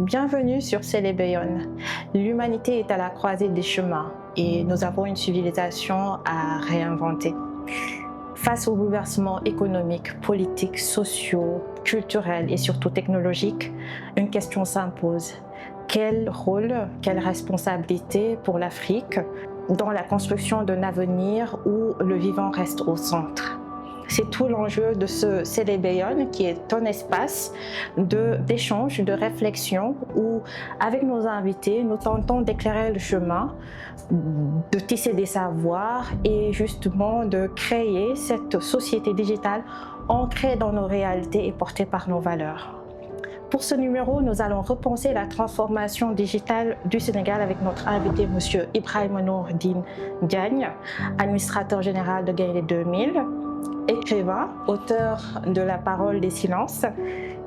Bienvenue sur Célébéon. L'humanité est à la croisée des chemins et nous avons une civilisation à réinventer. Face aux bouleversements économiques, politiques, sociaux, culturels et surtout technologiques, une question s'impose. Quel rôle, quelle responsabilité pour l'Afrique dans la construction d'un avenir où le vivant reste au centre? C'est tout l'enjeu de ce Célébéon qui est un espace d'échange, de réflexion où, avec nos invités, nous tentons d'éclairer le chemin, de tisser des savoirs et justement de créer cette société digitale ancrée dans nos réalités et portée par nos valeurs. Pour ce numéro, nous allons repenser la transformation digitale du Sénégal avec notre invité, M. Ibrahima Nourdine Diagne, administrateur général de Gaïndé 2000, écrivain, auteur de La Parole des Silences.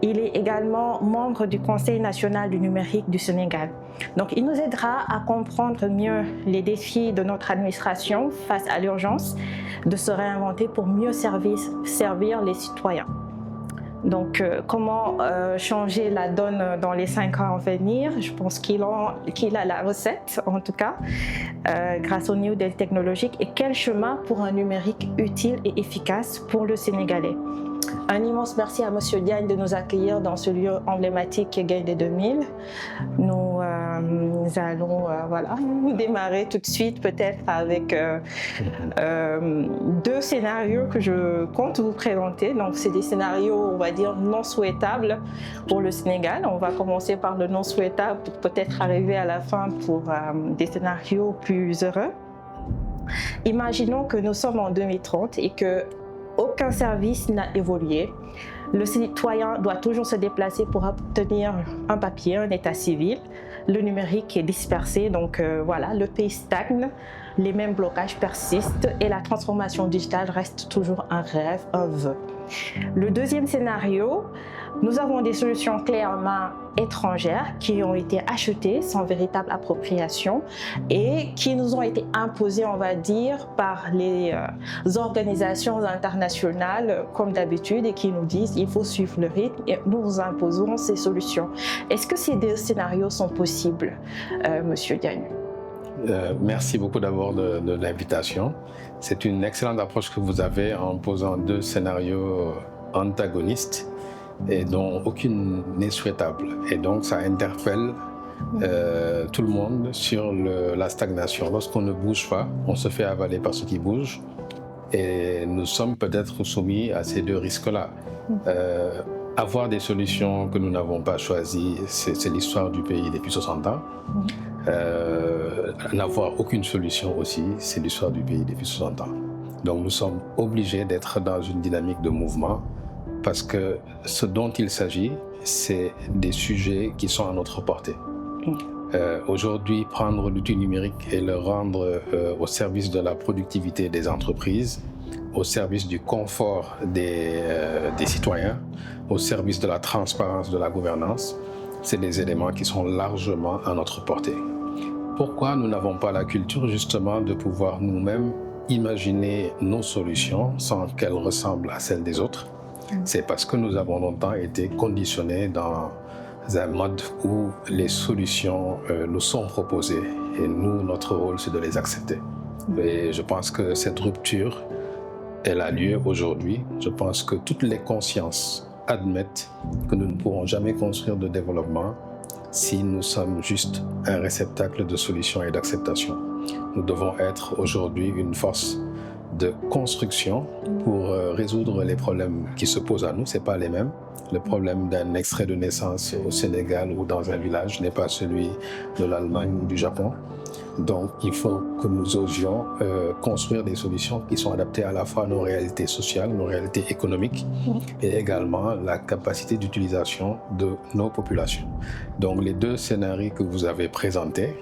Il est également membre du Conseil national du numérique du Sénégal. Donc, il nous aidera à comprendre mieux les défis de notre administration face à l'urgence de se réinventer pour mieux servir les citoyens. Donc, comment changer la donne dans les 5 ans à venir? Je pense qu'il a la recette, en tout cas, grâce au New Deal technologique. Et quel chemin pour un numérique utile et efficace pour le Sénégalais? Un immense merci à M. Diagne de nous accueillir dans ce lieu emblématique Gaïndé 2000. Nous allons démarrer tout de suite peut-être avec 2 scénarios que je compte vous présenter. Donc c'est des scénarios, on va dire, non souhaitables pour le Sénégal. On va commencer par le non souhaitable pour peut-être arriver à la fin pour des scénarios plus heureux. Imaginons que nous sommes en 2030 et que aucun service n'a évolué. Le citoyen doit toujours se déplacer pour obtenir un papier, un état civil. Le numérique est dispersé, donc le pays stagne, les mêmes blocages persistent et la transformation digitale reste toujours un rêve, un vœu. Le deuxième scénario, nous avons des solutions clés en main étrangères qui ont été achetées sans véritable appropriation et qui nous ont été imposées, on va dire, par les organisations internationales comme d'habitude et qui nous disent il faut suivre le rythme et nous vous imposons ces solutions. Est-ce que ces 2 scénarios sont possibles, Monsieur Diagne? Merci beaucoup d'abord de l'invitation. C'est une excellente approche que vous avez en posant 2 scénarios antagonistes et dont aucune n'est souhaitable. Et donc ça interpelle tout le monde sur la stagnation. Lorsqu'on ne bouge pas, on se fait avaler par ce qui bouge et nous sommes peut-être soumis à ces 2 risques-là. Avoir des solutions que nous n'avons pas choisies, c'est l'histoire du pays depuis 60 ans. N'avoir aucune solution aussi, c'est l'histoire du pays depuis 60 ans. Donc nous sommes obligés d'être dans une dynamique de mouvement parce que ce dont il s'agit, c'est des sujets qui sont à notre portée. Aujourd'hui, prendre l'outil numérique et le rendre au service de la productivité des entreprises, au service du confort des citoyens, au service de la transparence de la gouvernance, c'est des éléments qui sont largement à notre portée. Pourquoi nous n'avons pas la culture justement de pouvoir nous-mêmes imaginer nos solutions sans qu'elles ressemblent à celles des autres? C'est parce que nous avons longtemps été conditionnés dans un mode où les solutions nous sont proposées et nous, notre rôle, c'est de les accepter. Et je pense que cette rupture, elle a lieu aujourd'hui. Je pense que toutes les consciences admettent que nous ne pourrons jamais construire de développement si nous sommes juste un réceptacle de solutions et d'acceptation. Nous devons être aujourd'hui une force de construction pour résoudre les problèmes qui se posent à nous. Ce n'est pas les mêmes. Le problème d'un extrait de naissance au Sénégal ou dans un village n'est pas celui de l'Allemagne ou du Japon. Donc, il faut que nous osions construire des solutions qui sont adaptées à la fois à nos réalités sociales, nos réalités économiques et également la capacité d'utilisation de nos populations. Donc, les 2 scénarios que vous avez présentés,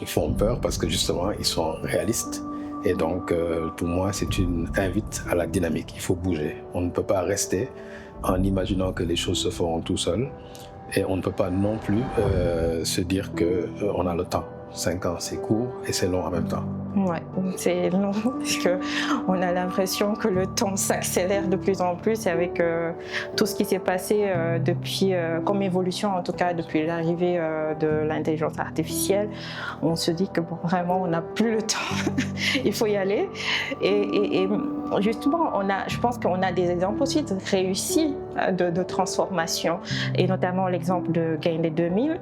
ils font peur parce que justement, ils sont réalistes. Et donc, pour moi, c'est une invite à la dynamique. Il faut bouger. On ne peut pas rester en imaginant que les choses se feront tout seuls. Et on ne peut pas non plus se dire qu'on a le temps. 5 ans, c'est court et c'est long en même temps. Ouais, c'est long parce qu'on a l'impression que le temps s'accélère de plus en plus avec tout ce qui s'est passé depuis, comme évolution en tout cas depuis l'arrivée de l'intelligence artificielle. On se dit que bon, vraiment on n'a plus le temps, il faut y aller. Et justement, je pense qu'on a des exemples aussi de réussis de transformation et notamment l'exemple de Gaindé 2000.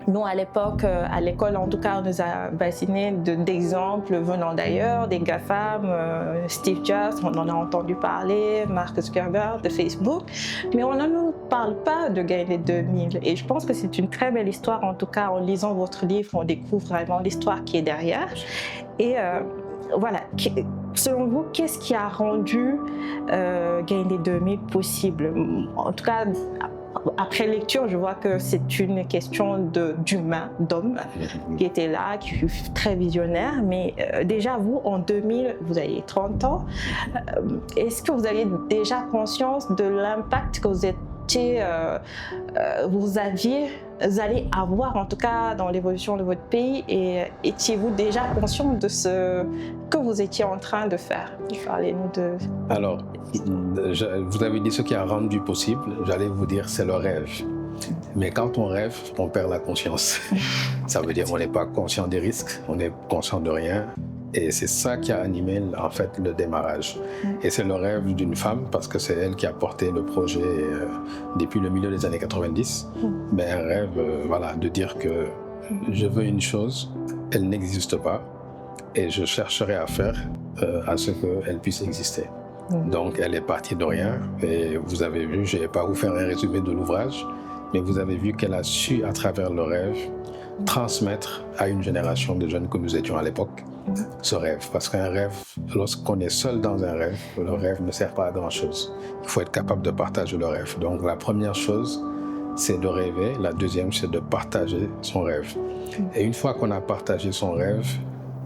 Nous, à l'époque, à l'école, en tout cas, on nous a bassiné d'exemples venant d'ailleurs, des GAFAM, Steve Jobs, on en a entendu parler, Mark Zuckerberg de Facebook, mais on ne nous parle pas de Gaindé 2000. Et je pense que c'est une très belle histoire, en tout cas, en lisant votre livre, on découvre vraiment l'histoire qui est derrière. Et voilà, selon vous, qu'est-ce qui a rendu Gaindé 2000 possible? En tout cas, après lecture, je vois que c'est une question d'humain, d'homme, qui était là, qui fut très visionnaire. Mais déjà, vous, en 2000, vous avez 30 ans. Est-ce que vous avez déjà conscience de l'impact que vous allez avoir, en tout cas, dans l'évolution de votre pays? Et étiez-vous déjà conscient de ce que vous étiez en train de faire? Parlez-nous de... Alors, vous avez dit ce qui a rendu possible, j'allais vous dire c'est le rêve. Mais quand on rêve, on perd la conscience. Ça veut dire qu'on n'est pas conscient des risques, on est conscient de rien. Et c'est ça qui a animé en fait le démarrage. Et c'est le rêve d'une femme parce que c'est elle qui a porté le projet depuis le milieu des années 90. Mais un rêve, voilà, de dire que je veux une chose, elle n'existe pas et je chercherai à faire à ce qu'elle puisse exister. Donc elle est partie de rien et vous avez vu, je ne vais pas vous faire un résumé de l'ouvrage, mais vous avez vu qu'elle a su à travers le rêve transmettre à une génération de jeunes que nous étions à l'époque ce rêve. Parce qu'un rêve, lorsqu'on est seul dans un rêve, le rêve ne sert pas à grand chose. Il faut être capable de partager le rêve. Donc la première chose, c'est de rêver. La deuxième, c'est de partager son rêve. Et une fois qu'on a partagé son rêve,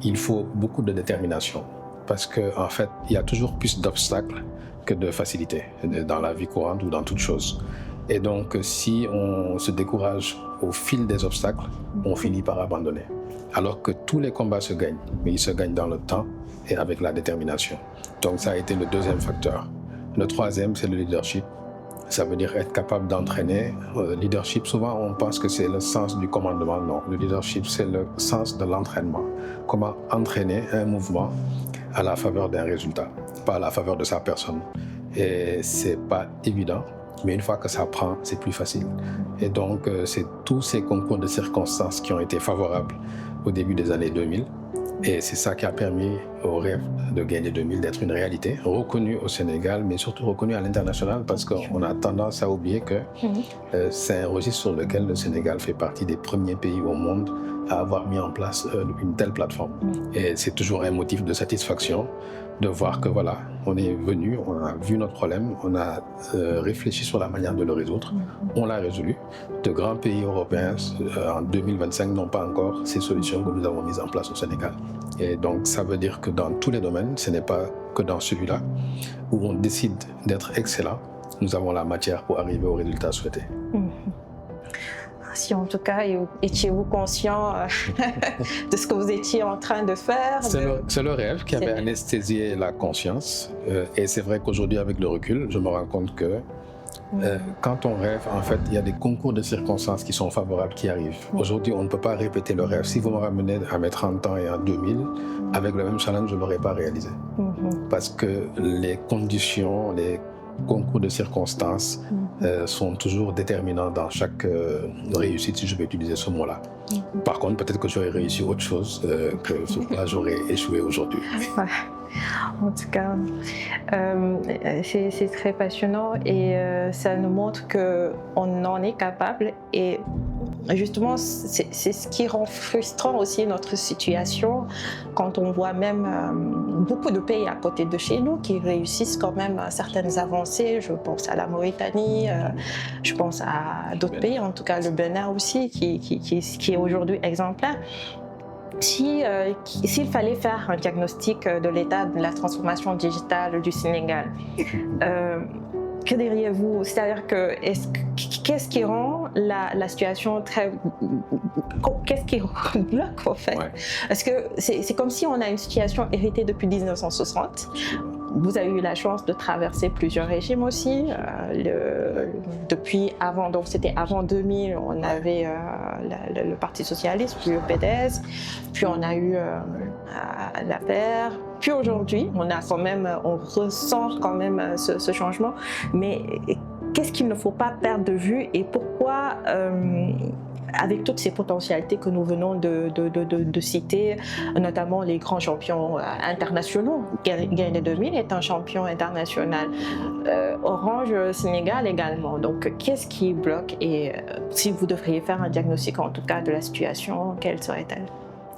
il faut beaucoup de détermination. Parce qu'en fait, il y a toujours plus d'obstacles que de facilités dans la vie courante ou dans toute chose. Et donc, si on se décourage au fil des obstacles, on finit par abandonner. Alors que tous les combats se gagnent, mais ils se gagnent dans le temps et avec la détermination. Donc, ça a été le deuxième facteur. Le troisième, c'est le leadership. Ça veut dire être capable d'entraîner. Le leadership, souvent, on pense que c'est le sens du commandement. Non, le leadership, c'est le sens de l'entraînement. Comment entraîner un mouvement à la faveur d'un résultat, pas à la faveur de sa personne. Et c'est pas évident, mais une fois que ça prend, c'est plus facile. Et donc, c'est tous ces concours de circonstances qui ont été favorables au début des années 2000. Et c'est ça qui a permis au rêve de Gaindé 2000 d'être une réalité, reconnue au Sénégal, mais surtout reconnue à l'international, parce qu'on a tendance à oublier que c'est un registre sur lequel le Sénégal fait partie des premiers pays au monde à avoir mis en place une telle plateforme. Et c'est toujours un motif de satisfaction de voir que voilà, on est venu, on a vu notre problème, on a réfléchi sur la manière de le résoudre, on l'a résolu. De grands pays européens en 2025 n'ont pas encore ces solutions que nous avons mises en place au Sénégal. Et donc ça veut dire que dans tous les domaines, ce n'est pas que dans celui-là où on décide d'être excellent, nous avons la matière pour arriver au résultat souhaité. Si en tout cas, étiez-vous conscient de ce que vous étiez en train de faire? C'est le rêve qui avait anesthésié la conscience. Et c'est vrai qu'aujourd'hui, avec le recul, je me rends compte que quand on rêve, en fait, il y a des concours de circonstances qui sont favorables qui arrivent. Aujourd'hui, on ne peut pas répéter le rêve. Si vous me ramenez à mes 30 ans et en 2000, avec le même challenge, je ne l'aurais pas réalisé. Parce que les conditions, les concours de circonstances sont toujours déterminants dans chaque réussite, si je peux utiliser ce mot-là. Par contre, peut-être que j'aurais réussi autre chose que sur quoi j'aurais échoué aujourd'hui. En tout cas, c'est très passionnant et ça nous montre qu'on en est capable et justement, c'est ce qui rend frustrant aussi notre situation quand on voit même beaucoup de pays à côté de chez nous qui réussissent quand même certaines avancées. Je pense à la Mauritanie, je pense à d'autres pays, en tout cas le Bénin aussi, qui est aujourd'hui exemplaire. S'il fallait faire un diagnostic de l'état de la transformation digitale du Sénégal, Que diriez-vous? C'est-à-dire que qu'est-ce qui rend la situation très... Qu'est-ce qui bloque en fait? Parce que c'est comme si on a une situation héritée depuis 1960. Vous avez eu la chance de traverser plusieurs régimes aussi. Depuis avant, donc c'était avant 2000, on avait le Parti socialiste, puis le PDS, puis on a eu la paire. Puis aujourd'hui, on ressent quand même ce changement. Mais qu'est-ce qu'il ne faut pas perdre de vue et pourquoi, avec toutes ces potentialités que nous venons de citer, notamment les grands champions internationaux, Gaïndé 2000 est un champion international, Orange Sénégal également. Donc, qu'est-ce qui bloque et si vous devriez faire un diagnostic en tout cas de la situation, quelle serait-elle?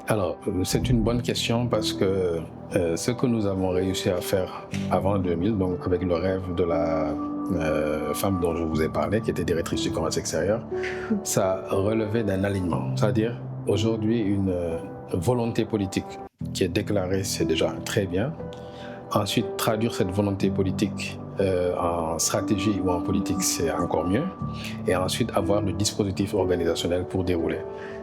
Alors, c'est une bonne question parce que ce que nous avons réussi à faire avant 2000, donc avec le rêve de la femme dont je vous ai parlé, qui était directrice du commerce extérieur, ça relevait d'un alignement. C'est-à-dire, aujourd'hui, une volonté politique qui est déclarée, c'est déjà très bien. Ensuite, traduire cette volonté politique en stratégie ou en politique, c'est encore mieux. Et ensuite, avoir le dispositif organisationnel pour dérouler.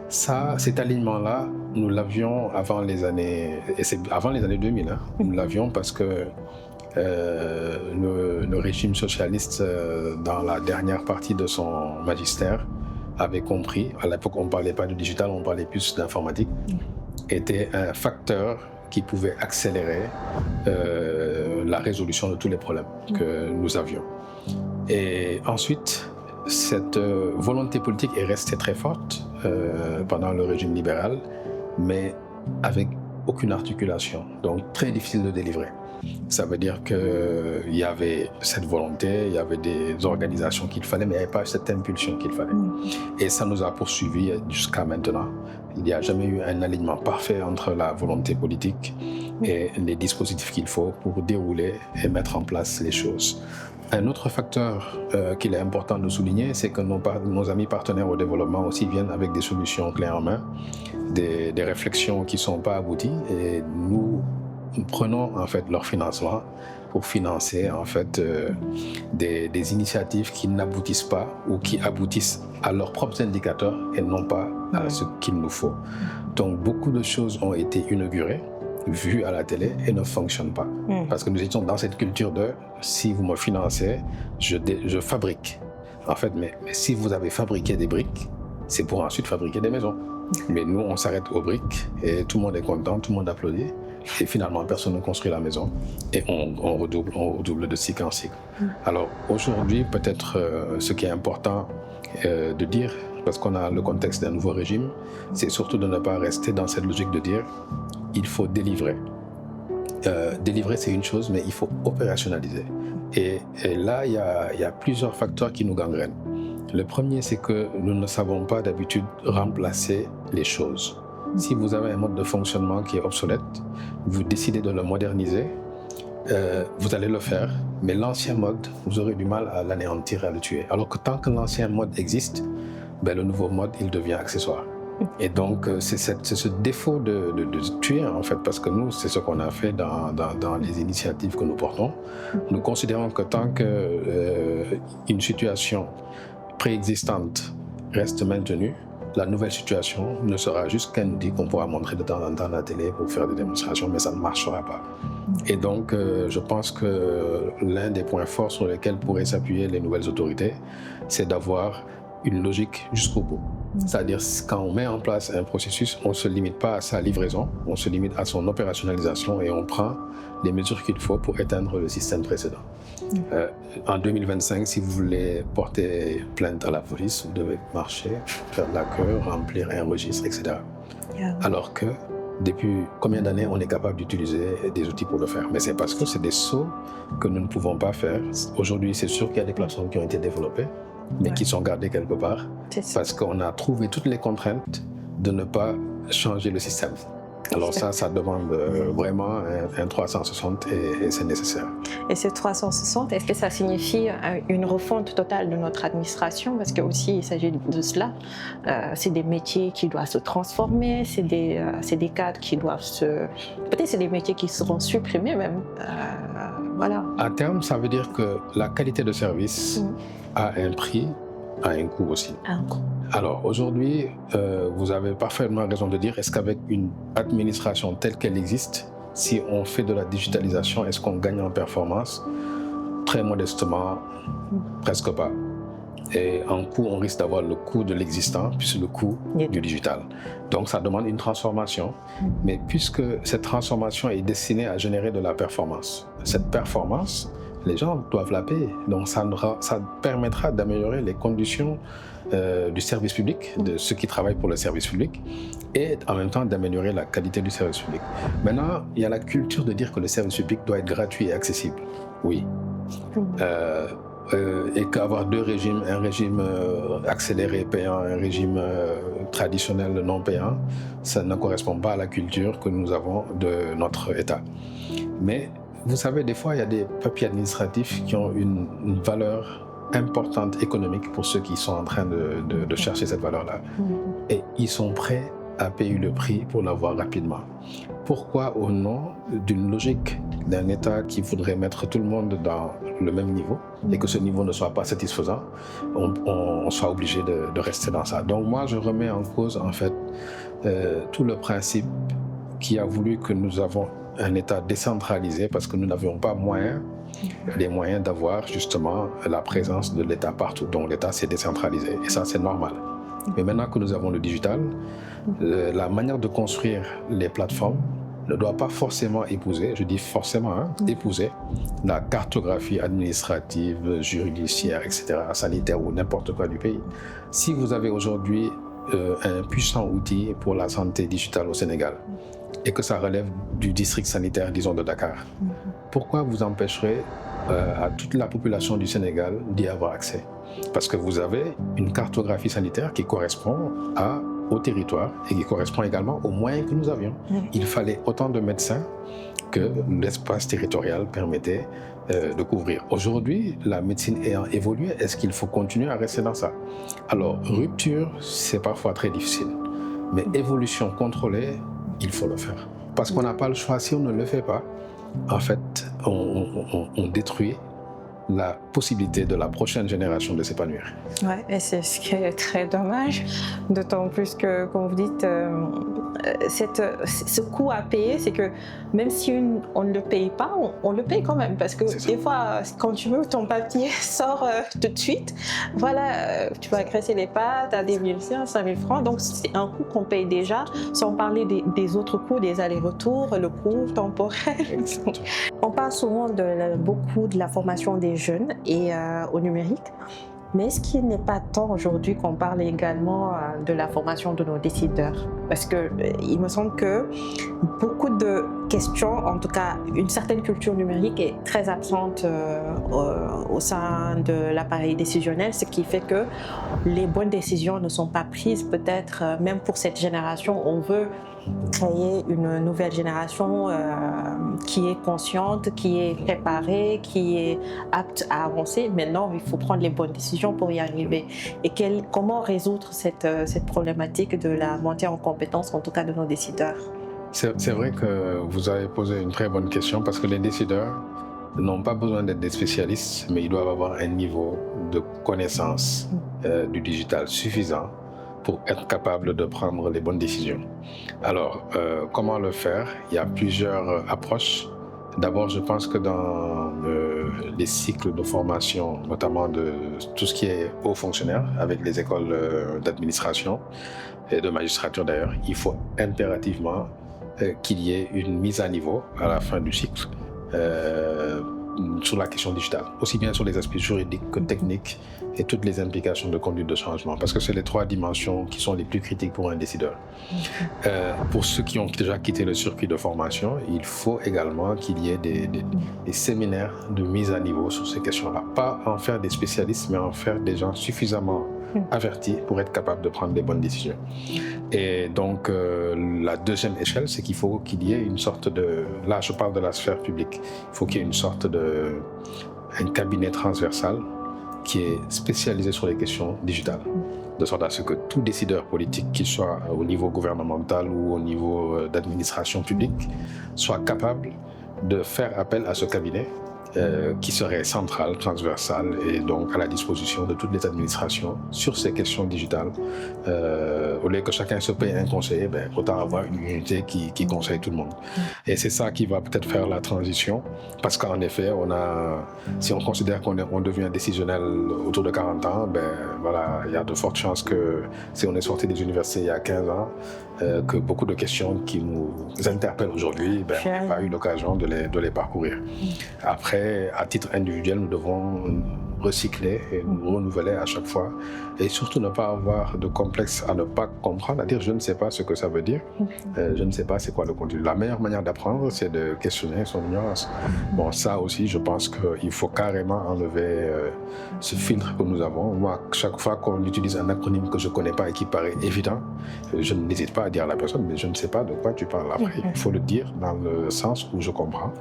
Ça, cet alignement-là, nous l'avions avant les années 2000. Hein. Nous l'avions parce que le régime socialiste, dans la dernière partie de son magistère, avait compris, à l'époque on ne parlait pas de digital, on parlait plus d'informatique, était un facteur qui pouvait accélérer la résolution de tous les problèmes que nous avions. Et ensuite, cette volonté politique est restée très forte pendant le régime libéral, mais avec aucune articulation, donc très difficile de délivrer. Ça veut dire qu'il y avait cette volonté, il y avait des organisations qu'il fallait, mais il n'y avait pas cette impulsion qu'il fallait. Et ça nous a poursuivis jusqu'à maintenant. Il n'y a jamais eu un alignement parfait entre la volonté politique et les dispositifs qu'il faut pour dérouler et mettre en place les choses. Un autre facteur qu'il est important de souligner, c'est que nos amis partenaires au développement aussi viennent avec des solutions clés en main, des réflexions qui ne sont pas abouties, et nous prenons en fait leur financement pour financer en fait des initiatives qui n'aboutissent pas ou qui aboutissent à leurs propres indicateurs et non pas à ce qu'il nous faut. Donc beaucoup de choses ont été inaugurées, vues à la télé et ne fonctionnent pas. Parce que nous étions dans cette culture de si vous me financez, je fabrique. En fait, mais si vous avez fabriqué des briques, c'est pour ensuite fabriquer des maisons. Mais nous, on s'arrête aux briques et tout le monde est content, tout le monde applaudit. Et finalement, personne ne construit la maison et on redouble de cycle en cycle. Alors aujourd'hui, peut-être ce qui est important de dire, parce qu'on a le contexte d'un nouveau régime, c'est surtout de ne pas rester dans cette logique de dire il faut délivrer. Délivrer, c'est une chose, mais il faut opérationnaliser. Et là, il y a plusieurs facteurs qui nous gangrènent. Le premier, c'est que nous ne savons pas d'habitude remplacer les choses. Si vous avez un mode de fonctionnement qui est obsolète, vous décidez de le moderniser, vous allez le faire, mais l'ancien mode, vous aurez du mal à l'anéantir et à le tuer. Alors que tant que l'ancien mode existe, le nouveau mode, il devient accessoire. Et donc, c'est ce défaut de tuer, en fait, parce que nous, c'est ce qu'on a fait dans les initiatives que nous portons. Nous considérons que tant qu'une situation préexistante reste maintenue, la nouvelle situation ne sera juste qu'un outil qu'on pourra montrer de temps en temps à la télé pour faire des démonstrations, mais ça ne marchera pas. Et donc, je pense que l'un des points forts sur lesquels pourraient s'appuyer les nouvelles autorités, c'est d'avoir une logique jusqu'au bout. C'est-à-dire, quand on met en place un processus, on ne se limite pas à sa livraison, on se limite à son opérationnalisation et on prend les mesures qu'il faut pour éteindre le système précédent. En 2025, si vous voulez porter plainte à la police, vous devez marcher, faire de la queue, remplir un registre, etc. Alors que depuis combien d'années on est capable d'utiliser des outils pour le faire? Mais c'est parce que c'est des sauts que nous ne pouvons pas faire. Aujourd'hui, c'est sûr qu'il y a des plateformes qui ont été développées, mais qui sont gardées quelque part, parce qu'on a trouvé toutes les contraintes de ne pas changer le système. Alors ça demande vraiment un 360 et c'est nécessaire. Et ce 360, est-ce que ça signifie une refonte totale de notre administration? Parce que aussi il s'agit de cela. C'est des métiers qui doivent se transformer, c'est des cadres qui doivent peut-être c'est des métiers qui seront supprimés même. Voilà. À terme, ça veut dire que la qualité de service a un prix, a un coût aussi. Alors aujourd'hui, vous avez parfaitement raison de dire, est-ce qu'avec une administration telle qu'elle existe, si on fait de la digitalisation, est-ce qu'on gagne en performance? Très modestement, presque pas. Et en coût, on risque d'avoir le coût de l'existant, plus le coût du digital. Donc ça demande une transformation. Mais puisque cette transformation est destinée à générer de la performance, cette performance, les gens doivent la payer. Donc ça permettra d'améliorer les conditions du service public, de ceux qui travaillent pour le service public, et en même temps d'améliorer la qualité du service public. Maintenant, il y a la culture de dire que le service public doit être gratuit et accessible. Oui. Et qu'avoir deux régimes, un régime accéléré payant, un régime traditionnel non payant, ça ne correspond pas à la culture que nous avons de notre État. Mais vous savez, des fois, il y a des papiers administratifs qui ont une valeur importante économique pour ceux qui sont en train de chercher cette valeur-là. Et ils sont prêts à payer le prix pour l'avoir rapidement. Pourquoi, au nom d'une logique d'un État qui voudrait mettre tout le monde dans le même niveau et que ce niveau ne soit pas satisfaisant, on soit obligé de rester dans ça. Donc moi, je remets en cause, en fait, tout le principe qui a voulu que nous avons un État décentralisé parce que nous n'avions pas les moyens d'avoir justement la présence de l'État partout. Donc l'État s'est décentralisé et ça, c'est normal. Mais maintenant que nous avons le digital, la manière de construire les plateformes ne doit pas forcément épouser, je dis forcément, épouser la cartographie administrative, judiciaire, etc., sanitaire ou n'importe quoi du pays. Si vous avez aujourd'hui un puissant outil pour la santé digitale au Sénégal et que ça relève du district sanitaire, disons, de Dakar, pourquoi vous empêcherez à toute la population du Sénégal d'y avoir accès? Parce que vous avez une cartographie sanitaire qui correspond au territoire et qui correspond également aux moyens que nous avions. Il fallait autant de médecins que l'espace territorial permettait de couvrir. Aujourd'hui, la médecine ayant évolué, est-ce qu'il faut continuer à rester dans ça? Alors, rupture, c'est parfois très difficile. Mais évolution contrôlée, il faut le faire. Parce qu'on n'a pas le choix. Si on ne le fait pas, en fait, on détruit la possibilité de la prochaine génération de s'épanouir. Ouais, et c'est ce qui est très dommage, d'autant plus que, comme vous dites, ce coût à payer, c'est que même si on ne le paye pas, on le paye quand même, parce que des fois, quand tu veux, ton papier sort tout de suite, voilà, tu vas agresser les pattes à des 1 500, 5 000 francs, donc c'est un coût qu'on paye déjà, sans parler des autres coûts, des allers-retours, le coût temporel. On parle souvent beaucoup de la formation des jeunes et au numérique. Mais est-ce qu'il n'est pas temps aujourd'hui qu'on parle également de la formation de nos décideurs? Parce qu'il me semble que beaucoup de questions, en tout cas une certaine culture numérique est très absente au sein de l'appareil décisionnel, ce qui fait que les bonnes décisions ne sont pas prises peut-être, même pour cette génération. On veut créer une nouvelle génération qui est consciente, qui est préparée, qui est apte à avancer. Maintenant, il faut prendre les bonnes décisions pour y arriver. Et comment résoudre cette problématique de la montée en compétence, en tout cas de nos décideurs? C'est vrai que vous avez posé une très bonne question parce que les décideurs n'ont pas besoin d'être des spécialistes, mais ils doivent avoir un niveau de connaissance du digital suffisant pour être capable de prendre les bonnes décisions. Alors, comment le faire? Il y a plusieurs approches. D'abord, je pense que dans les cycles de formation, notamment de tout ce qui est hauts fonctionnaires, avec les écoles d'administration et de magistrature d'ailleurs, il faut impérativement qu'il y ait une mise à niveau à la fin du cycle sur la question digitale, aussi bien sur les aspects juridiques que techniques et toutes les implications de conduite de changement, parce que c'est les 3 dimensions qui sont les plus critiques pour un décideur. Pour ceux qui ont déjà quitté le circuit de formation, il faut également qu'il y ait des séminaires de mise à niveau sur ces questions-là. Pas en faire des spécialistes, mais en faire des gens suffisamment avertis pour être capables de prendre des bonnes décisions. Et donc, la deuxième échelle, c'est qu'il faut qu'il y ait une sorte de... Là, je parle de la sphère publique. Il faut qu'il y ait une sorte de... un cabinet transversal qui est spécialisé sur les questions digitales, de sorte à ce que tout décideur politique, qu'il soit au niveau gouvernemental ou au niveau d'administration publique, soit capable de faire appel à ce cabinet qui serait central, transversal et donc à la disposition de toutes les administrations sur ces questions digitales. Au lieu que chacun se paye un conseiller, autant avoir une unité qui conseille tout le monde. Et c'est ça qui va peut-être faire la transition, parce qu'en effet, si on considère qu'on devient décisionnel autour de 40 ans, voilà, il y a de fortes chances que si on est sorti des universités il y a 15 ans, que beaucoup de questions qui nous interpellent aujourd'hui, on n'a pas eu l'occasion de les parcourir. Après, à titre individuel, nous devons recycler et nous renouveler à chaque fois et surtout ne pas avoir de complexe à ne pas comprendre, à dire je ne sais pas ce que ça veut dire, je ne sais pas c'est quoi le contenu. La meilleure manière d'apprendre, c'est de questionner son ignorance. Bon, ça aussi, je pense qu'il faut carrément enlever ce filtre que nous avons. Moi, chaque fois qu'on utilise un acronyme que je ne connais pas et qui paraît évident, je n'hésite pas à dire à la personne, mais je ne sais pas de quoi tu parles. Après, il faut le dire dans le sens où je comprends.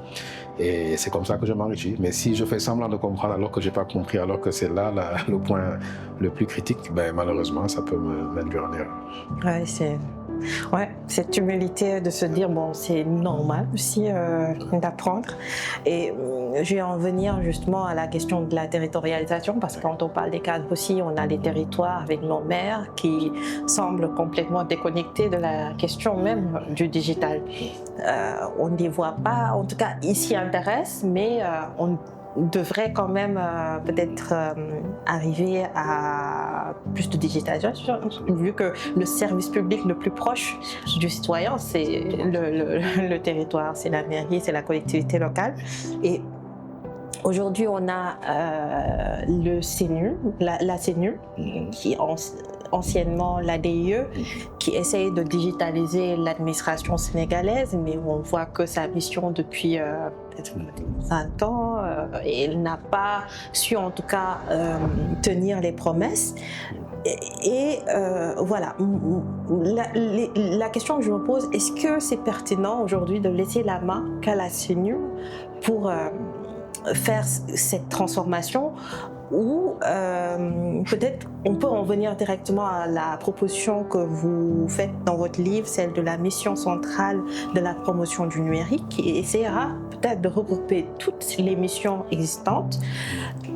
Et c'est comme ça que je m'enrichis. Mais si je fais semblant de comprendre alors que je n'ai pas compris, alors que c'est là le point le plus critique, malheureusement, ça peut m'induire en erreur. Ouais, cette humilité de se dire, bon, c'est normal aussi d'apprendre. Et je vais en venir justement à la question de la territorialisation, parce que quand on parle des cadres aussi, on a des territoires avec nos maires qui semblent complètement déconnectés de la question même du digital. On ne les voit pas, en tout cas, ils s'y intéressent, mais on devrait quand même peut-être arriver à plus de digitalisation, vu que le service public le plus proche du citoyen, c'est le territoire, c'est la mairie, c'est la collectivité locale. Et aujourd'hui, on a le CNU, la CNU, qui anciennement l'ADIE, qui essaye de digitaliser l'administration sénégalaise, mais on voit que sa mission depuis peut-être 20 ans, et elle n'a pas su en tout cas tenir les promesses. Et voilà, la question que je me pose, est-ce que c'est pertinent aujourd'hui de laisser la main qu'à la CNU pour faire cette transformation, ou peut-être on peut en venir directement à la proposition que vous faites dans votre livre, celle de la mission centrale de la promotion du numérique, qui essaiera peut-être de regrouper toutes les missions existantes.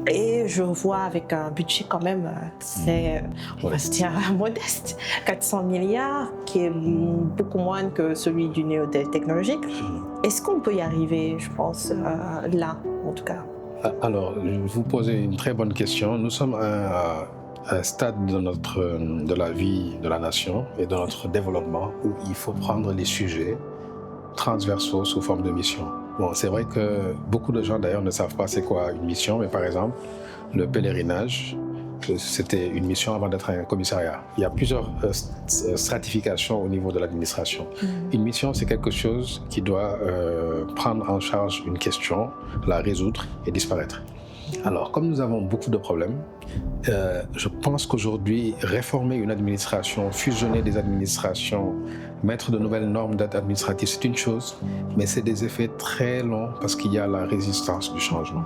Et je vois avec un budget quand même, on va se dire, modeste, 400 milliards, qui est beaucoup moins que celui du Néo-Tel technologique. Est-ce qu'on peut y arriver, je pense, là, en tout cas? Alors, vous posez une très bonne question. Nous sommes à un stade de la vie de la nation et de notre développement où il faut prendre les sujets transversaux sous forme de mission. Bon, c'est vrai que beaucoup de gens d'ailleurs ne savent pas c'est quoi une mission, mais par exemple, le pèlerinage, c'était une mission avant d'être un commissariat. Il y a plusieurs stratifications au niveau de l'administration. Une mission, c'est quelque chose qui doit prendre en charge une question, la résoudre et disparaître. Alors, comme nous avons beaucoup de problèmes, je pense qu'aujourd'hui, réformer une administration, fusionner des administrations, mettre de nouvelles normes administratives, c'est une chose, mais c'est des effets très longs parce qu'il y a la résistance du changement.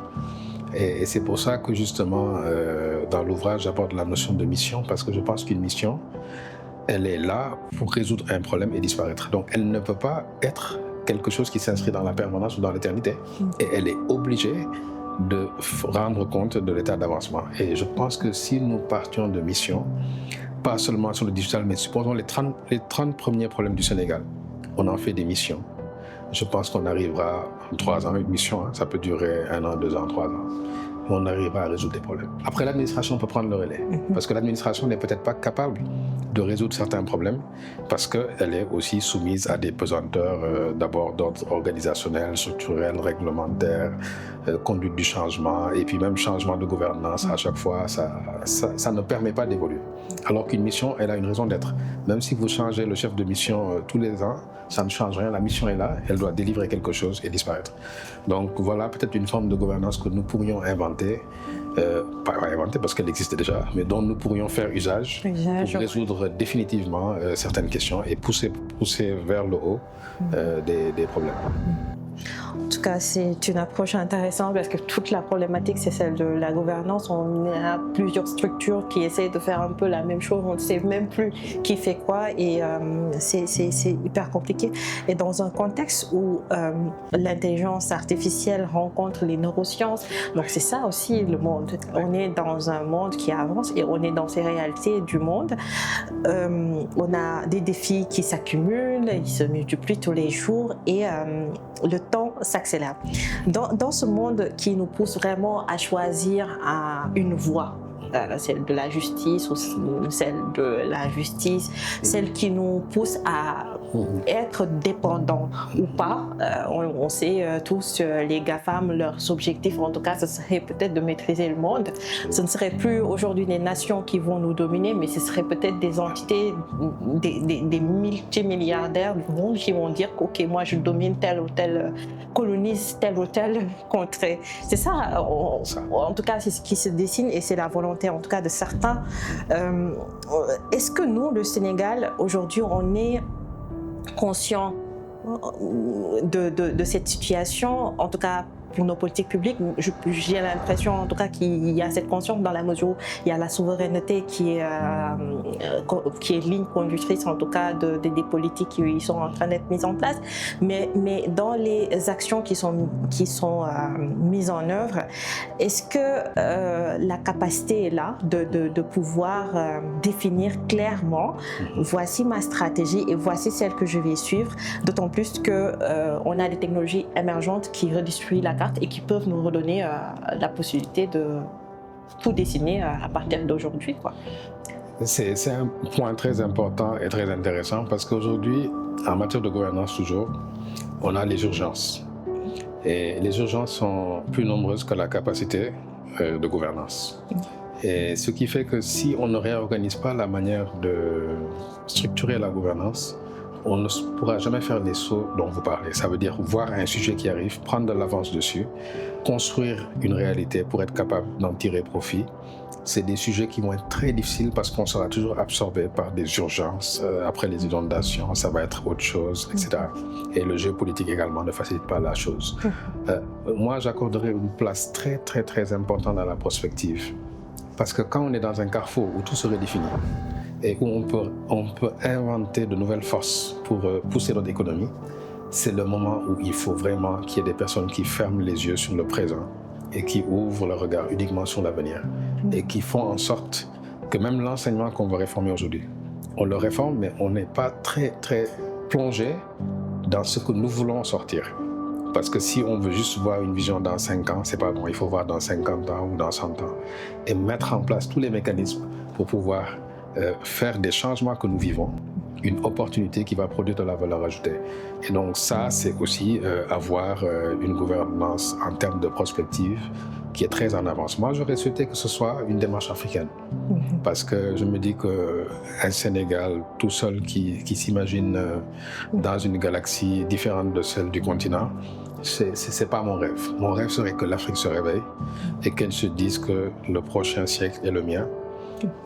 Et c'est pour ça que justement, dans l'ouvrage, j'aborde la notion de mission, parce que je pense qu'une mission, elle est là pour résoudre un problème et disparaître. Donc, elle ne peut pas être quelque chose qui s'inscrit dans la permanence ou dans l'éternité. Et elle est obligée de rendre compte de l'état d'avancement. Et je pense que si nous partions de mission, pas seulement sur le digital, mais supposons les 30 premiers problèmes du Sénégal, on en fait des missions. Je pense qu'on arrivera en 3 ans, une mission, ça peut durer 1 an, 2 ans, 3 ans. On arrivera à résoudre des problèmes. Après, l'administration peut prendre le relais, parce que l'administration n'est peut-être pas capable de résoudre certains problèmes, parce qu'elle est aussi soumise à des pesanteurs, d'abord d'ordre organisationnel, structurel, réglementaire, conduite du changement et puis même changement de gouvernance à chaque fois, ça ne permet pas d'évoluer. Alors qu'une mission, elle a une raison d'être. Même si vous changez le chef de mission tous les ans, ça ne change rien, la mission est là, elle doit délivrer quelque chose et disparaître. Donc voilà peut-être une forme de gouvernance que nous pourrions inventer, pas inventer parce qu'elle existe déjà, mais dont nous pourrions faire usage pour résoudre définitivement certaines questions et pousser vers le haut des problèmes. En tout cas, c'est une approche intéressante parce que toute la problématique, c'est celle de la gouvernance. On a plusieurs structures qui essayent de faire un peu la même chose. On ne sait même plus qui fait quoi et c'est hyper compliqué. Et dans un contexte où l'intelligence artificielle rencontre les neurosciences, donc c'est ça aussi le monde. On est dans un monde qui avance et on est dans ces réalités du monde. On a des défis qui s'accumulent, ils se multiplient tous les jours et le temps s'accélère. Dans ce monde qui nous pousse vraiment à choisir une voie, celle de la justice ou celle de l'injustice, celle qui nous pousse à être dépendants ou pas. On sait tous, les GAFAM, leurs objectifs, en tout cas, ce serait peut-être de maîtriser le monde. Ce ne serait plus aujourd'hui des nations qui vont nous dominer, mais ce serait peut-être des entités, des multimilliardaires du monde qui vont dire que, ok, moi je domine telle ou telle, colonise telle ou telle contrée. C'est ça, en tout cas, c'est ce qui se dessine et c'est la volonté en tout cas de certains. Est-ce que nous, le Sénégal, aujourd'hui, on est conscient de cette situation, en tout cas pour nos politiques publiques? J'ai l'impression en tout cas qu'il y a cette conscience dans la mesure où il y a la souveraineté qui est ligne conductrice en tout cas des politiques qui sont en train d'être mises en place, mais dans les actions qui sont mises en œuvre, est-ce que la capacité est là de pouvoir définir clairement voici ma stratégie et voici celle que je vais suivre, d'autant plus qu'on a des technologies émergentes qui redistribuent la carte et qui peuvent nous redonner la possibilité de tout dessiner à partir d'aujourd'hui, quoi. C'est un point très important et très intéressant parce qu'aujourd'hui, en matière de gouvernance toujours, on a les urgences. Et les urgences sont plus nombreuses que la capacité de gouvernance. Et ce qui fait que si on ne réorganise pas la manière de structurer la gouvernance, on ne pourra jamais faire les sauts dont vous parlez. Ça veut dire voir un sujet qui arrive, prendre de l'avance dessus, construire une réalité pour être capable d'en tirer profit. C'est des sujets qui vont être très difficiles parce qu'on sera toujours absorbé par des urgences. Après les inondations, ça va être autre chose, etc. Et le jeu politique également ne facilite pas la chose. Moi, j'accorderais une place très, très, très importante à la prospective. Parce que quand on est dans un carrefour où tout se redéfinit, et où on peut inventer de nouvelles forces pour pousser notre économie, c'est le moment où il faut vraiment qu'il y ait des personnes qui ferment les yeux sur le présent et qui ouvrent le regard uniquement sur l'avenir et qui font en sorte que même l'enseignement qu'on va réformer aujourd'hui, on le réforme, mais on n'est pas très, très plongé dans ce que nous voulons sortir. Parce que si on veut juste voir une vision dans 5 ans, c'est pas bon, il faut voir dans 50 ans ou dans 100 ans et mettre en place tous les mécanismes pour pouvoir faire des changements que nous vivons, une opportunité qui va produire de la valeur ajoutée. Et donc ça, c'est aussi avoir une gouvernance en termes de prospective qui est très en avance. Moi, j'aurais souhaité que ce soit une démarche africaine, parce que je me dis qu'un Sénégal tout seul qui s'imagine dans une galaxie différente de celle du continent, c'est pas mon rêve. Mon rêve serait que l'Afrique se réveille et qu'elle se dise que le prochain siècle est le mien.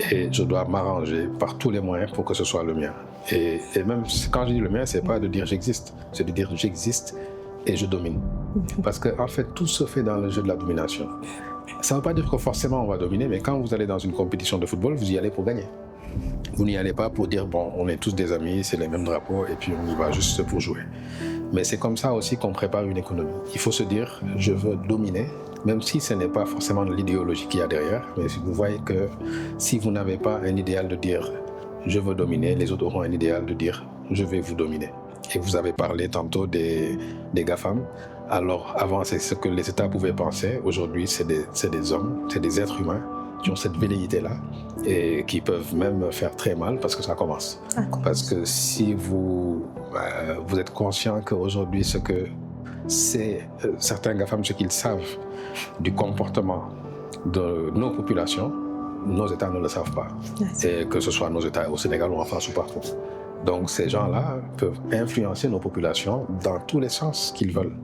Et je dois m'arranger par tous les moyens pour que ce soit le mien. Et même quand je dis le mien, c'est pas de dire j'existe, c'est de dire j'existe et je domine. Parce qu'en fait, tout se fait dans le jeu de la domination. Ça ne veut pas dire que forcément on va dominer, mais quand vous allez dans une compétition de football, vous y allez pour gagner. Vous n'y allez pas pour dire bon, on est tous des amis, c'est les mêmes drapeaux et puis on y va juste pour jouer. Mais c'est comme ça aussi qu'on prépare une économie. Il faut se dire je veux dominer, même si ce n'est pas forcément l'idéologie qu'il y a derrière, mais vous voyez que si vous n'avez pas un idéal de dire je veux dominer, les autres auront un idéal de dire je vais vous dominer. Et vous avez parlé tantôt des GAFAM. Alors avant, c'est ce que les États pouvaient penser. Aujourd'hui, c'est des hommes, c'est des êtres humains qui ont cette velléité-là et qui peuvent même faire très mal parce que ça commence. Parce que si vous êtes conscient qu'aujourd'hui, ce que c'est certains GAFAM, ce qu'ils savent du comportement de nos populations, nos États ne le savent pas. Et que ce soit nos États au Sénégal ou en France ou partout. Donc ces gens-là peuvent influencer nos populations dans tous les sens qu'ils veulent.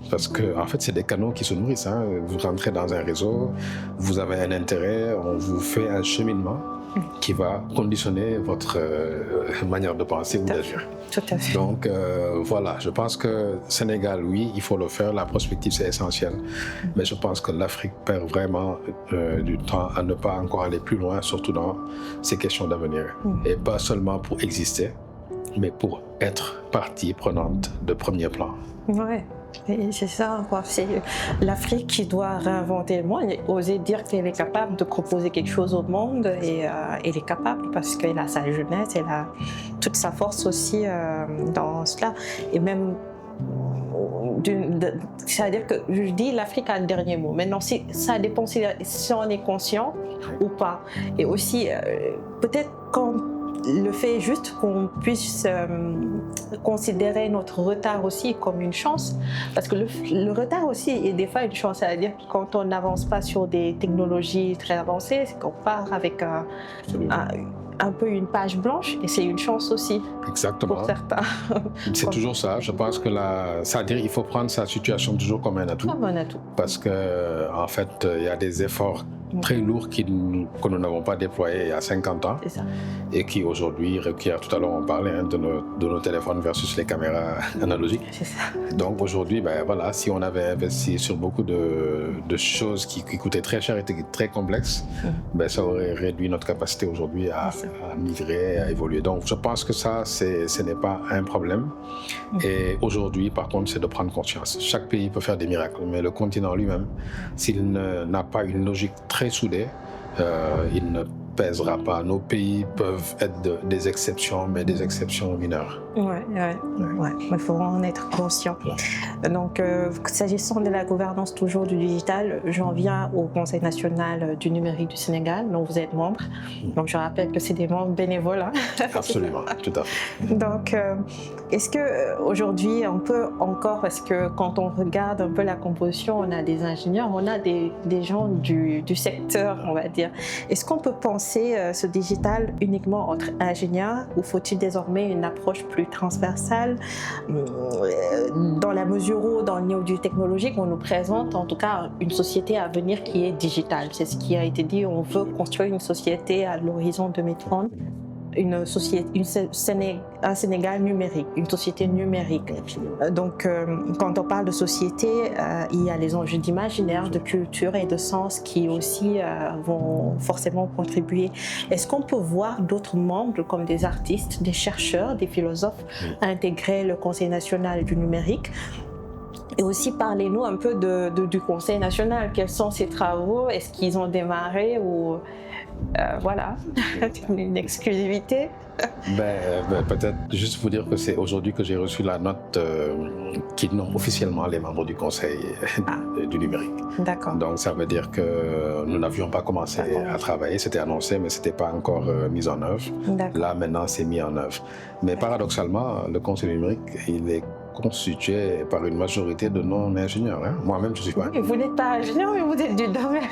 Parce que en fait, c'est des canaux qui se nourrissent. Hein. Vous rentrez dans un réseau, vous avez un intérêt, on vous fait un cheminement qui va conditionner votre manière de penser ou d'agir. Tout à fait. Donc voilà, je pense que Sénégal, oui, il faut le faire, la prospective c'est essentiel, mais je pense que l'Afrique perd vraiment du temps à ne pas encore aller plus loin, surtout dans ces questions d'avenir. Et pas seulement pour exister, mais pour être partie prenante de premier plan. Ouais. Et c'est ça, quoi. C'est l'Afrique qui doit réinventer le monde et oser dire qu'elle est capable de proposer quelque chose au monde et elle est capable parce qu'elle a sa jeunesse, elle a toute sa force aussi dans cela. Et même, c'est-à-dire que je dis l'Afrique a le dernier mot. Maintenant, ça dépend si on est conscient ou pas. Et aussi, peut-être quand le fait juste qu'on puisse considérer notre retard aussi comme une chance, parce que le retard aussi est des fois une chance, c'est-à-dire que quand on n'avance pas sur des technologies très avancées, c'est qu'on part avec un peu une page blanche et c'est une chance aussi. Exactement. Pour certains. C'est toujours ça. Je pense que c'est-à-dire il faut prendre sa situation toujours comme un atout. Comme un atout. Parce que en fait, il y a des efforts très lourds que nous n'avons pas déployés il y a 50 ans et qui aujourd'hui requièrent, tout à l'heure on parlait de nos téléphones versus les caméras analogiques. C'est ça. Donc aujourd'hui, ben voilà, si on avait investi sur beaucoup de choses qui coûtaient très cher et étaient très complexes, ben ça aurait réduit notre capacité aujourd'hui à migrer, à évoluer. Donc je pense que ça, ce n'est pas un problème. Et aujourd'hui, par contre, c'est de prendre conscience. Chaque pays peut faire des miracles, mais le continent lui-même, s'il n'a pas une logique très soudée, il ne pèsera pas. Nos pays peuvent être des exceptions, mais des exceptions mineures. Ouais. Il faut en être conscient. Donc, s'agissant de la gouvernance toujours du digital, j'en viens au Conseil national du numérique du Sénégal, dont vous êtes membre. Donc, je rappelle que c'est des membres bénévoles. Hein. Absolument, tout à fait. Donc, est-ce qu'aujourd'hui, on peut encore, parce que quand on regarde un peu la composition, on a des ingénieurs, on a des gens du secteur, on va dire. Est-ce qu'on peut penser ce digital uniquement entre ingénieurs ou faut-il désormais une approche plus transversale dans la mesure où dans le niveau du technologique on nous présente en tout cas une société à venir qui est digitale, c'est ce qui a été dit, on veut construire une société à l'horizon 2030, un Sénégal numérique, une société numérique. Donc, quand on parle de société, il y a les enjeux d'imaginaire, de culture et de sens qui aussi vont forcément contribuer. Est-ce qu'on peut voir d'autres membres comme des artistes, des chercheurs, des philosophes intégrer le Conseil national du numérique? Et aussi, parlez-nous un peu du Conseil national. Quels sont ses travaux? Est-ce qu'ils ont démarré ou voilà, une exclusivité? Peut-être juste vous dire que c'est aujourd'hui que j'ai reçu la note qui nomme officiellement les membres du Conseil du numérique. D'accord. Donc ça veut dire que nous n'avions pas commencé à travailler, c'était annoncé mais ce n'était pas encore mis en œuvre. Là maintenant c'est mis en œuvre. Mais paradoxalement, le Conseil du numérique, il est constitué par une majorité de non-ingénieurs. Hein. Moi-même, je ne suis pas. Vous n'êtes pas ingénieur, mais vous êtes du domaine.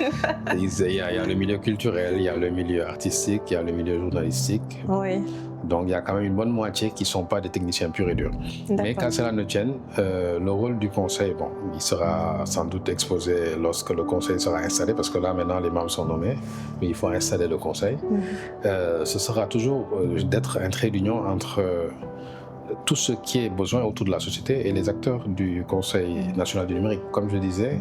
Il y a le milieu culturel, il y a le milieu artistique, il y a le milieu journalistique. Oui. Donc, il y a quand même une bonne moitié qui ne sont pas des techniciens purs et durs. Mais qu'à cela ne tienne, le rôle du conseil, il sera sans doute exposé lorsque le conseil sera installé, parce que là, maintenant, les membres sont nommés, mais il faut installer le conseil. Ce sera toujours d'être un trait d'union entre tout ce qui est besoin autour de la société et les acteurs du Conseil national du numérique. Comme je disais,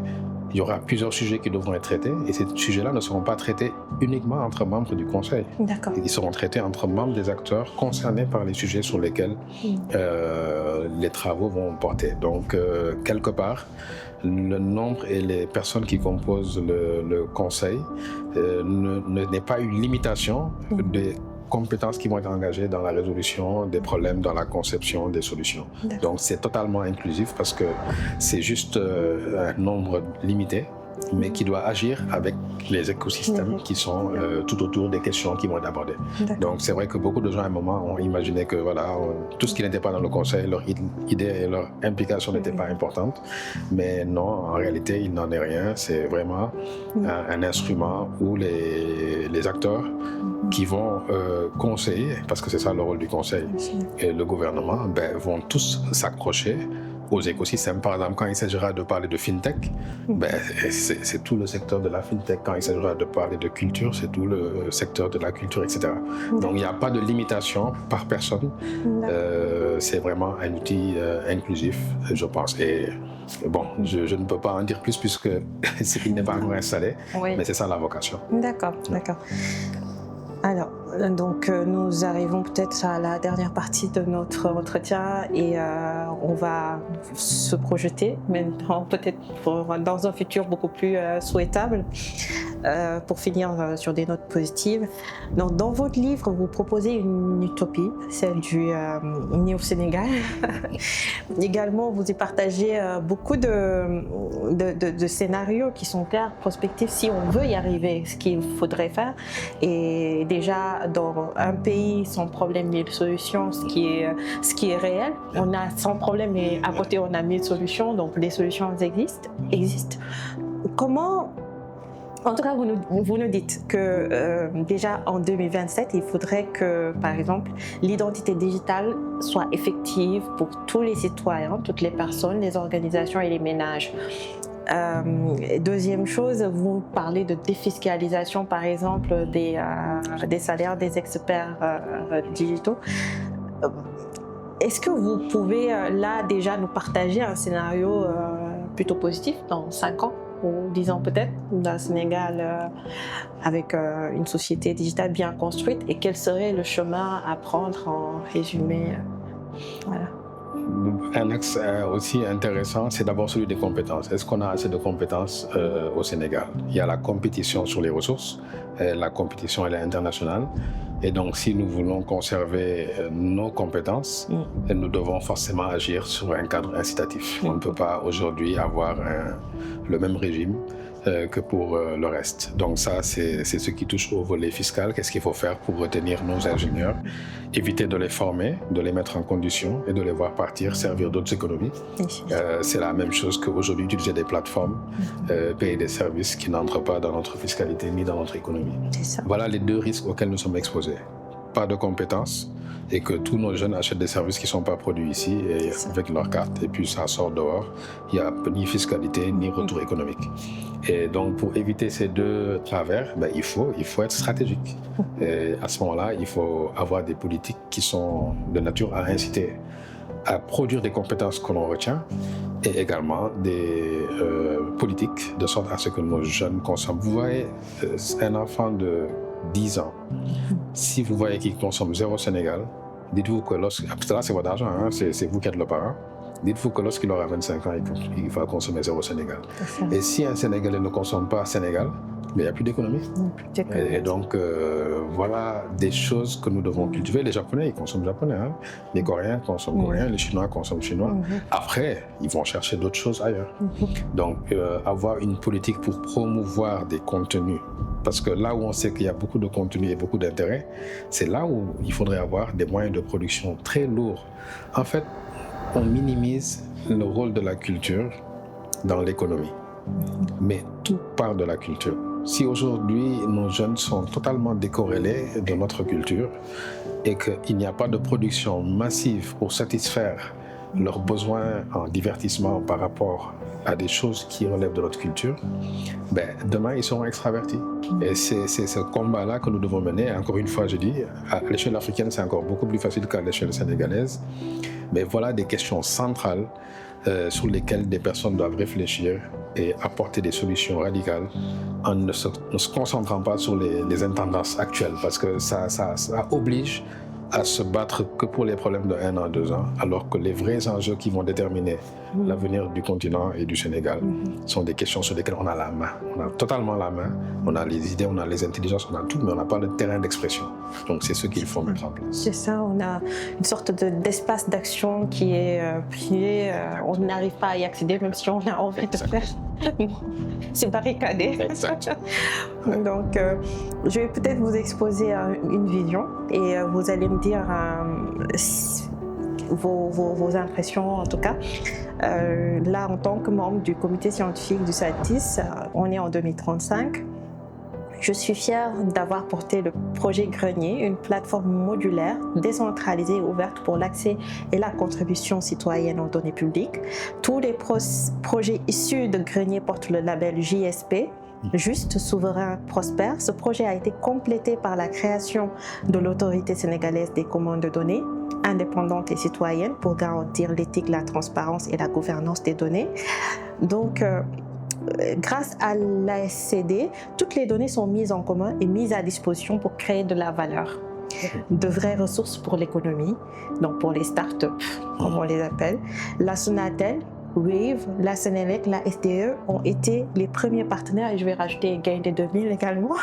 il y aura plusieurs sujets qui devront être traités et ces sujets-là ne seront pas traités uniquement entre membres du Conseil. D'accord. Ils seront traités entre membres des acteurs concernés par les sujets sur lesquels les travaux vont porter. Donc, quelque part, le nombre et les personnes qui composent le Conseil n'est pas une limitation des compétences qui vont être engagées dans la résolution des problèmes, dans la conception des solutions. Donc c'est totalement inclusif parce que c'est juste un nombre limité mais qui doit agir avec les écosystèmes qui sont tout autour des questions qui vont être abordées. Donc c'est vrai que beaucoup de gens à un moment ont imaginé que voilà, tout ce qui n'était pas dans le conseil, leur idée et leur implication n'étaient pas importantes, mais non, en réalité il n'en est rien, c'est vraiment un instrument où les acteurs qui vont conseiller, parce que c'est ça le rôle du conseil, et le gouvernement vont tous s'accrocher aux écosystèmes. Par exemple, quand il s'agira de parler de FinTech, c'est tout le secteur de la FinTech. Quand il s'agira de parler de culture, c'est tout le secteur de la culture, etc. Donc il n'y a pas de limitation par personne. C'est vraiment un outil inclusif, je pense. Et bon, je ne peux pas en dire plus puisque il n'est pas encore installé, mais c'est ça la vocation. D'accord. Alors, donc nous arrivons peut-être à la dernière partie de notre entretien et on va se projeter maintenant peut-être dans un futur beaucoup plus souhaitable pour finir sur des notes positives. Donc, dans votre livre, vous proposez une utopie, celle du Néo-Sénégal. Également, vous y partagez beaucoup de scénarios qui sont clairs, prospectifs, si on veut y arriver, ce qu'il faudrait faire. Et déjà, dans un pays sans problème, 1000 solutions, ce qui est réel. On a 100 problèmes et à côté, on a 1000 solutions, donc les solutions existent. Comment... En tout cas, vous nous dites que déjà en 2027, il faudrait que, par exemple, l'identité digitale soit effective pour tous les citoyens, toutes les personnes, les organisations et les ménages. Deuxième chose, vous parlez de défiscalisation, par exemple, des salaires des experts digitaux. Est-ce que vous pouvez là déjà nous partager un scénario plutôt positif dans 5 ans ou 10 ans peut-être, dans le Sénégal avec une société digitale bien construite, et quel serait le chemin à prendre en résumé voilà. Un axe aussi intéressant, c'est d'abord celui des compétences. Est-ce qu'on a assez de compétences au Sénégal? Il y a la compétition sur les ressources, la compétition elle est internationale. Et donc, si nous voulons conserver nos compétences, nous devons forcément agir sur un cadre incitatif. On ne peut pas aujourd'hui avoir le même régime que pour le reste. Donc ça, c'est ce qui touche au volet fiscal. Qu'est-ce qu'il faut faire pour retenir nos ingénieurs, éviter de les former, de les mettre en condition et de les voir partir, servir d'autres économies. C'est la même chose qu'aujourd'hui, utiliser des plateformes, payer des services qui n'entrent pas dans notre fiscalité ni dans notre économie. Voilà les 2 risques auxquels nous sommes exposés. Pas de compétences et que tous nos jeunes achètent des services qui ne sont pas produits ici et avec leur carte, et puis ça sort dehors. Il n'y a ni fiscalité ni retour économique. Et donc pour éviter ces 2 travers, il faut être stratégique. Et à ce moment-là, il faut avoir des politiques qui sont de nature à inciter à produire des compétences que l'on retient, et également des politiques de sorte à ce que nos jeunes consomment. Vous voyez, un enfant de 10 ans, si vous voyez qu'il consomme 0 Sénégal, dites-vous que là c'est votre argent, hein, c'est vous qui êtes le parent, dites-vous que lorsqu'il aura 25 ans, il va consommer 0 Sénégal. Et si un Sénégalais ne consomme pas Sénégal, il n'y a plus d'économie. Et donc, voilà des choses que nous devons cultiver. Les Japonais, ils consomment japonais. Hein. Les Coréens consomment coréen, les Chinois consomment chinois. Après, ils vont chercher d'autres choses ailleurs. Donc, avoir une politique pour promouvoir des contenus. Parce que là où on sait qu'il y a beaucoup de contenus et beaucoup d'intérêt, c'est là où il faudrait avoir des moyens de production très lourds. En fait, on minimise le rôle de la culture dans l'économie. Mais tout part de la culture. Si aujourd'hui nos jeunes sont totalement décorrélés de notre culture et qu'il n'y a pas de production massive pour satisfaire leurs besoins en divertissement par rapport à des choses qui relèvent de notre culture, demain ils seront extravertis. Et c'est ce combat-là que nous devons mener. Encore une fois, je dis, à l'échelle africaine, c'est encore beaucoup plus facile qu'à l'échelle sénégalaise. Mais voilà des questions centrales sur lesquelles des personnes doivent réfléchir et apporter des solutions radicales en ne se concentrant pas sur les intendances actuelles, parce que ça oblige à se battre que pour les problèmes de 1 an, 2 ans, alors que les vrais enjeux qui vont déterminer l'avenir du continent et du Sénégal sont des questions sur lesquelles on a la main. On a totalement la main, on a les idées, on a les intelligences, on a tout, mais on n'a pas le terrain d'expression. Donc c'est ce qu'il faut mettre en place. C'est ça, on a une sorte d'espace d'action qui est privé, on n'arrive pas à y accéder même si on a envie de faire. C'est barricadé. Exact. Donc, je vais peut-être vous exposer une vision et vous allez me dire vos impressions en tout cas. Là, en tant que membre du comité scientifique du SATIS, on est en 2035. Je suis fière d'avoir porté le projet Grenier, une plateforme modulaire, décentralisée et ouverte pour l'accès et la contribution citoyenne aux données publiques. Tous les projets issus de Grenier portent le label JSP, Juste, Souverain, Prospère. Ce projet a été complété par la création de l'Autorité sénégalaise des commandes de données, indépendante et citoyenne, pour garantir l'éthique, la transparence et la gouvernance des données. Donc, grâce à l'ASCD, toutes les données sont mises en commun et mises à disposition pour créer de la valeur. De vraies ressources pour l'économie, donc pour les startups, comme on les appelle. La Sonatel, Wave, la Sénélec, la SDE ont été les premiers partenaires, et je vais rajouter Gain des 2000 également,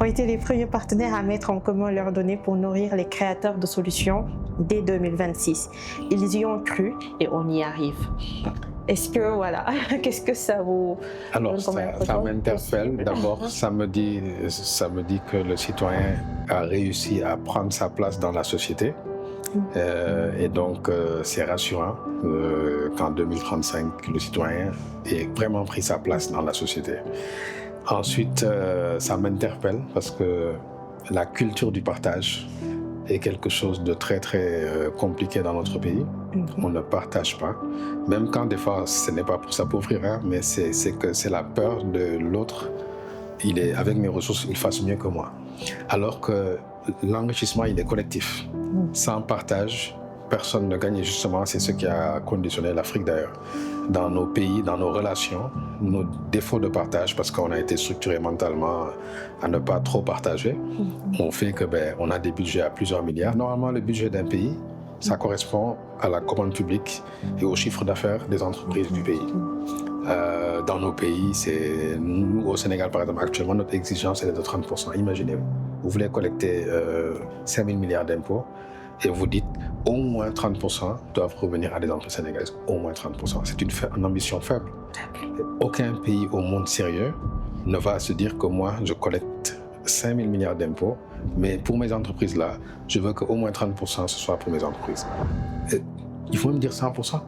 ont été les premiers partenaires à mettre en commun leurs données pour nourrir les créateurs de solutions dès 2026. Ils y ont cru et on y arrive. Est-ce que, voilà, qu'est-ce que ça vous... Alors, ça m'interpelle. D'abord, ça me dit que le citoyen a réussi à prendre sa place dans la société. Et donc, c'est rassurant qu'en 2035, le citoyen ait vraiment pris sa place dans la société. Ensuite, ça m'interpelle parce que la culture du partage est quelque chose de très, très compliqué dans notre pays. On ne partage pas, même quand des fois, ce n'est pas pour s'appauvrir, hein, mais c'est que c'est la peur de l'autre. Il est avec mes ressources, il fasse mieux que moi. Alors que l'enrichissement, il est collectif. Sans partage, personne ne gagne. Et justement, c'est ce qui a conditionné l'Afrique d'ailleurs. Dans nos pays, dans nos relations, nos défauts de partage, parce qu'on a été structuré mentalement à ne pas trop partager, on fait que on a des budgets à plusieurs milliards. Normalement, le budget d'un pays, ça correspond à la commande publique et au chiffre d'affaires des entreprises du pays. Dans nos pays, nous au Sénégal par exemple, actuellement notre exigence est de 30%. Imaginez-vous, vous voulez collecter 5 000 milliards d'impôts et vous dites au moins 30% doivent revenir à des entreprises sénégalaises. Au moins 30%. C'est une ambition faible. Aucun pays au monde sérieux ne va se dire que moi je collecte 5 000 milliards d'impôts, mais pour mes entreprises là, je veux qu'au moins 30% ce soit pour mes entreprises. Et il faut me dire 100%.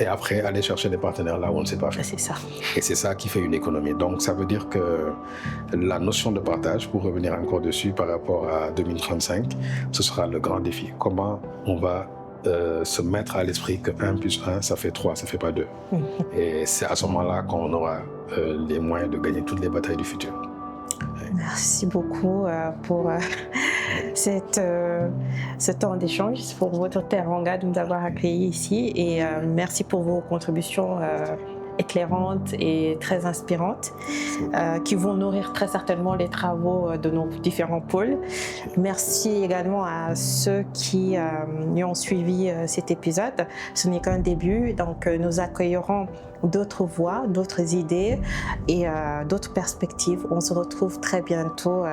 Et après, aller chercher des partenaires là où on ne sait pas faire. C'est ça. Et c'est ça qui fait une économie. Donc, ça veut dire que la notion de partage, pour revenir encore dessus par rapport à 2035, ce sera le grand défi. Comment on va se mettre à l'esprit que 1 plus 1, ça fait 3, ça ne fait pas 2. Et c'est à ce moment-là qu'on aura les moyens de gagner toutes les batailles du futur. Merci beaucoup pour ce temps d'échange, pour votre teranga de nous avoir accueillis ici et merci pour vos contributions éclairantes et très inspirantes qui vont nourrir très certainement les travaux de nos différents pôles. Merci également à ceux qui ont suivi cet épisode. Ce n'est qu'un début, donc nous accueillerons d'autres voix, d'autres idées et d'autres perspectives. On se retrouve très bientôt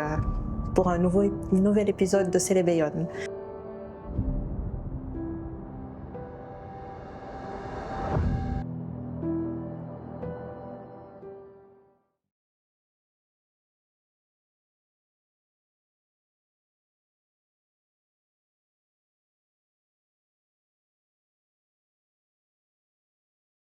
pour un nouvel épisode de Célébéyonne.